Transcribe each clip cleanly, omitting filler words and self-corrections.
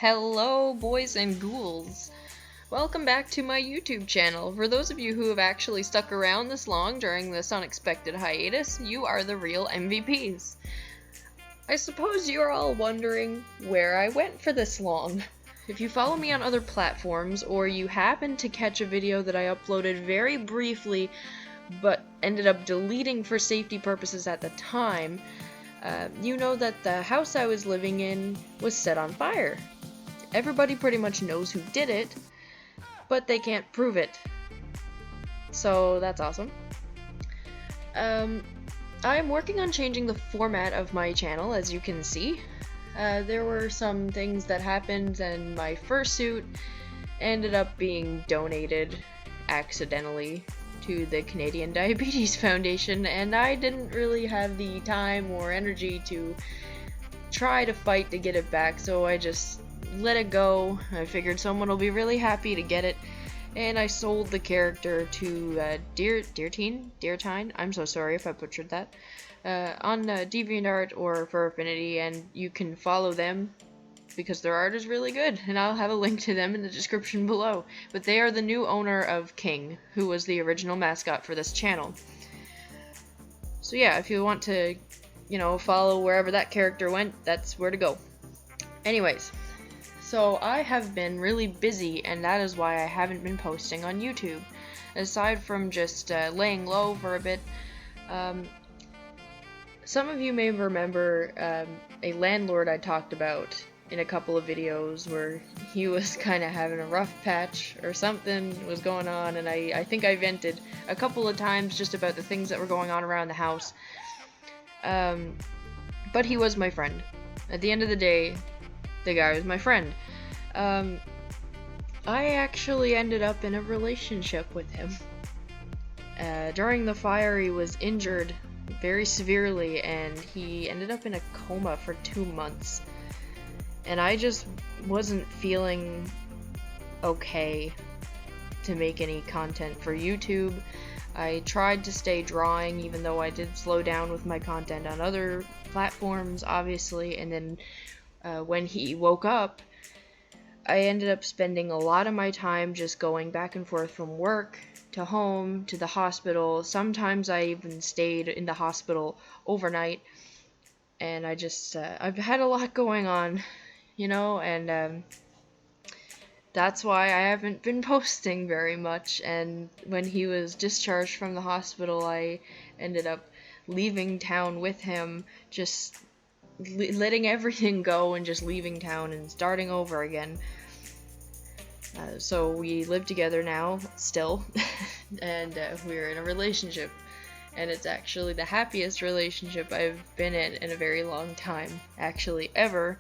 Hello, boys and ghouls. Welcome back to my YouTube channel. For those of you who have actually stuck around this long during this unexpected hiatus, you are the real MVPs. I suppose you're all wondering where I went for this long. If you follow me on other platforms, or you happen to catch a video that I uploaded very briefly but ended up deleting for safety purposes at the time, you know that the house I was living in was set on fire. Everybody pretty much knows who did it, but they can't prove it. So that's awesome. I'm working on changing the format of my channel, as you can see. There were some things that happened, and my fursuit ended up being donated accidentally to the Canadian Diabetes Foundation, and I didn't really have the time or energy to try to fight to get it back, so I just let it go. I figured someone will be really happy to get it, and I sold the character to Deartine, I'm so sorry if I butchered that, on DeviantArt or for Affinity, and you can follow them because their art is really good, and I'll have a link to them in the description below. But they are the new owner of King, who was the original mascot for this channel. So yeah, if you want to, follow wherever that character went, that's where to go. Anyways, so I have been really busy, and that is why I haven't been posting on YouTube. Aside from just laying low for a bit, some of you may remember a landlord I talked about in a couple of videos where he was kind of having a rough patch or something was going on, and I think I vented a couple of times just about the things that were going on around the house. But he was my friend. At the end of the day, the guy was my friend. I actually ended up in a relationship with him. During the fire, he was injured very severely, and he ended up in a coma for 2 months. And I just wasn't feeling okay to make any content for YouTube. I tried to stay drawing, even though I did slow down with my content on other platforms, obviously, and then when he woke up, I ended up spending a lot of my time just going back and forth from work to home to the hospital. Sometimes I even stayed in the hospital overnight, and I just I've had a lot going on, and that's why I haven't been posting very much. And when he was discharged from the hospital, I ended up leaving town with him, just letting everything go and just leaving town and starting over again. So we live together now, still, and we're in a relationship, and it's actually the happiest relationship I've been in a very long time, actually ever,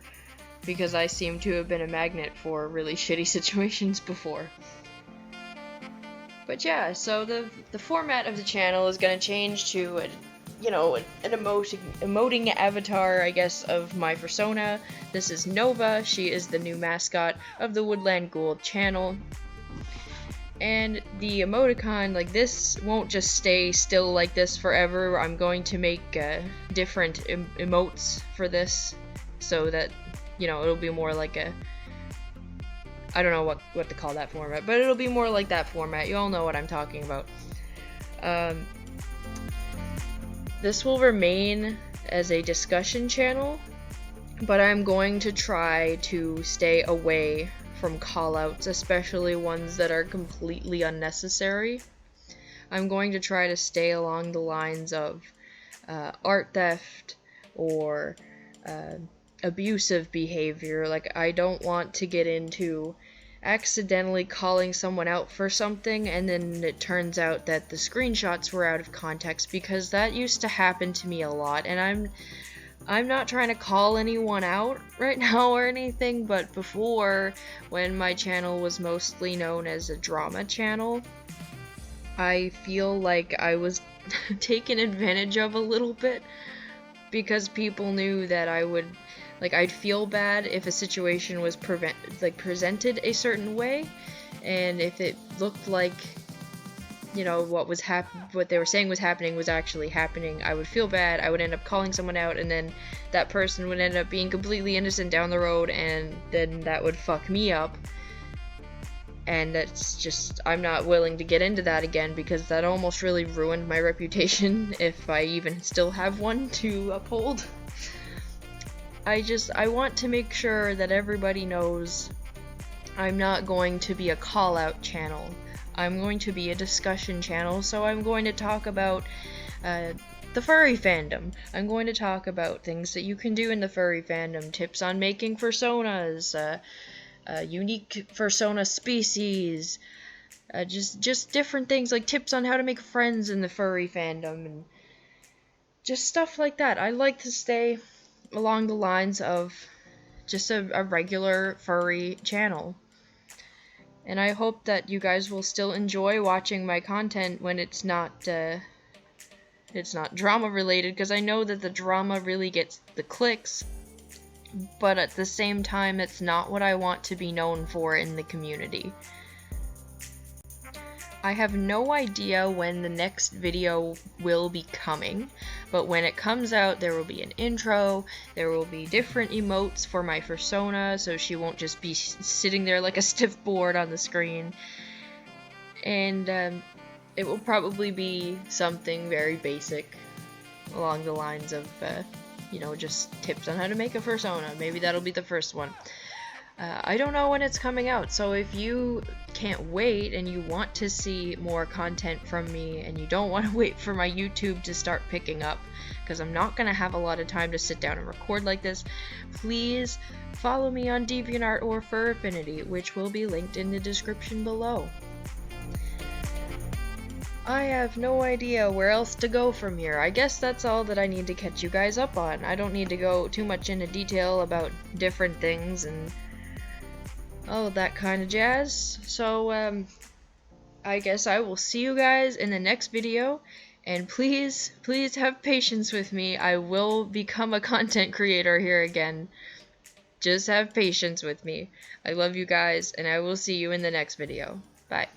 because I seem to have been a magnet for really shitty situations before. But yeah, so the format of the channel is going to change to an emoting avatar, I guess, of my persona. This is Nova. She is the new mascot of the Woodland Ghoul channel. And the emoticon, like this, won't just stay still like this forever. I'm going to make different emotes for this, so that, it'll be more like a, I don't know what to call that format, but it'll be more like that format. You all know what I'm talking about. This will remain as a discussion channel, but I'm going to try to stay away from callouts, especially ones that are completely unnecessary. I'm going to try to stay along the lines of art theft or abusive behavior. Like, I don't want to get into accidentally calling someone out for something and then it turns out that the screenshots were out of context, because that used to happen to me a lot. And I'm not trying to call anyone out right now or anything, but before, when my channel was mostly known as a drama channel, I feel like I was taken advantage of a little bit, because people knew that I'd feel bad if a situation was presented a certain way, and if it looked like, you know, what they were saying was happening was actually happening, I would feel bad. I would end up calling someone out, and then that person would end up being completely innocent down the road, and then that would fuck me up. And that's just, I'm not willing to get into that again, because that almost really ruined my reputation, if I even still have one to uphold. I want to make sure that everybody knows I'm not going to be a call-out channel. I'm going to be a discussion channel, so I'm going to talk about the furry fandom. I'm going to talk about things that you can do in the furry fandom, tips on making personas, unique persona species, just different things, like tips on how to make friends in the furry fandom, and just stuff like that. I like to stay along the lines of just a regular furry channel. And I hope that you guys will still enjoy watching my content when it's not drama related, because I know that the drama really gets the clicks, but at the same time, it's not what I want to be known for in the community. I have no idea when the next video will be coming, but when it comes out, there will be an intro, there will be different emotes for my persona, so she won't just be sitting there like a stiff board on the screen, and it will probably be something very basic, along the lines of, you know, just tips on how to make a persona. Maybe that'll be the first one. I don't know when it's coming out, so if you can't wait and you want to see more content from me and you don't want to wait for my YouTube to start picking up, because I'm not going to have a lot of time to sit down and record like this, please follow me on DeviantArt or Fur Affinity, which will be linked in the description below. I have no idea where else to go from here. I guess that's all that I need to catch you guys up on. I don't need to go too much into detail about different things and all that kind of jazz. So, I guess I will see you guys in the next video, and please have patience with me. I will become a content creator here again. Just have patience with me. I love you guys, and I will see you in the next video. Bye.